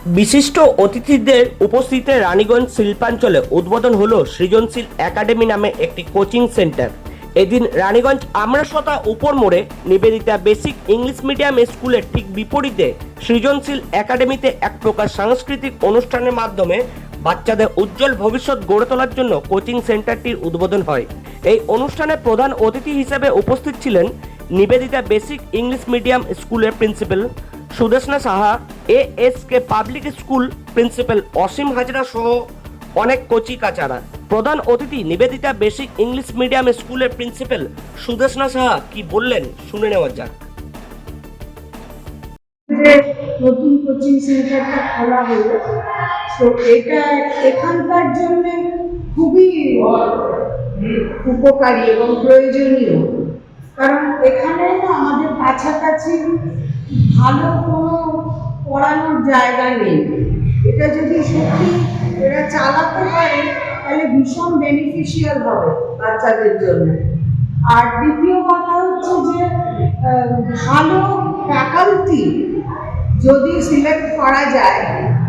বিশিষ্ট অতিথিদের উপস্থিতিতে রানীগঞ্জ শিল্পাঞ্চলে উদ্বোধন হলো সৃজনশীল একাডেমি নামে একটি কোচিং সেন্টার। এদিন রানীগঞ্জ আমরাসতা উপর মোড়ে নিবেদিতা বেসিক ইংলিশ মিডিয়াম স্কুলের ঠিক বিপরীতে সৃজনশীল একাডেমিতে এক প্রকার সাংস্কৃতিক অনুষ্ঠানের মাধ্যমে বাচ্চাদের উজ্জ্বল ভবিষ্যৎ গড়ে তোলার জন্য কোচিং সেন্টারটির উদ্বোধন হয়। এই অনুষ্ঠানে প্রধান অতিথি হিসেবে উপস্থিত ছিলেন নিবেদিতা বেসিক ইংলিশ মিডিয়াম স্কুলের principal Sudeshna Saha, ASK public school principal Asim Hazra সহ অনেক কচি কাচারা। প্রধান অতিথি নিবেদিতা বেসিক ইংলিশ মিডিয়াম স্কুলের প্রিন্সিপাল সুদেশনা সাহা কি বললেন শুনে নেওয়া যাক। নতুন কোচিং সেন্টারটা খোলা হলো, তো এটা এখানকার জন্য খুবই উপকারী এবং প্রয়োজনীয়, কারণ এখানে না আমাদের কাছাকাছি ভালো কোনো পড়ানোর জায়গা নেই। এটা যদি সত্যি এরা চালাতে পারে তাহলে ভীষণ বেনিফিশিয়াল হবে বাচ্চাদের জন্য। আর দ্বিতীয় কথা হচ্ছে যে ভালো ফ্যাকাল্টি যদি সিলেক্ট করা যায়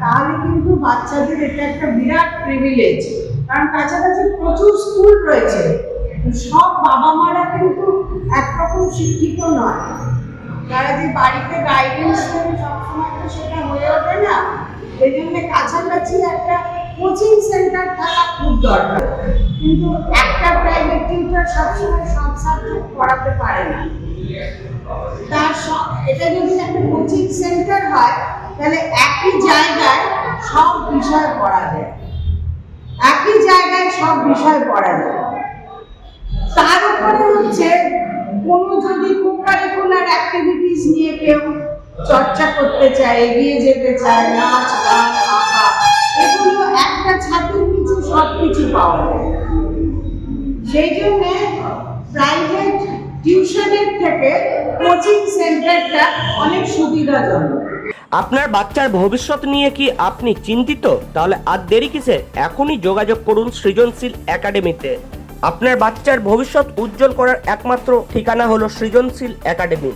তাহলে কিন্তু বাচ্চাদের এটা একটা বিরাট প্রিভিলেজ, কারণ কাছাকাছি প্রচুর স্কুল রয়েছে, সব বাবা মারা কিন্তু একরকম শিক্ষিত নয়, তারা যে বাড়িতে গাইডেন্স দেবে সবসময় তো সেটা হয়ে ওঠে না। এই জন্য কাছাকাছি একটা কোচিং সেন্টার থাকা খুব দরকার, কিন্তু একটা প্রাইভেট টিউটর সবসময় সব সাবজেক্ট পড়াতে পারে না। এটা যদি একটা কোচিং সেন্টার হয় তাহলে একই জায়গায় সব বিষয় পড়া যায়, একই জায়গায় সব বিষয় পড়া যায়। তার উপরে হচ্ছে কোনো যদি কো-কারিকুলার অ্যাক্টিভিটিস নিয়ে কেউ চর্চা করতে চায়, এগিয়ে যেতে চায়, নাচ গান আঁকা, এগুলো একটা ছাদের নিচে সব কিছু পাওয়া যায়। সেই জন্যে প্রাইভেট টিউশনের থেকে কোচিং সেন্টারটা অনেক সুবিধাজনক। আপনার বাচ্চার ভবিষ্যৎ নিয়ে কি আপনি চিন্তিত? তাহলে আর দেরি কিসে? এখনই যোগাযোগ করুন সৃজনশীল একাডেমিতে। আপনার বাচ্চার ভবিষ্যৎ উজ্জ্বল করার একমাত্র ঠিকানা হলো সৃজনশীল একাডেমি।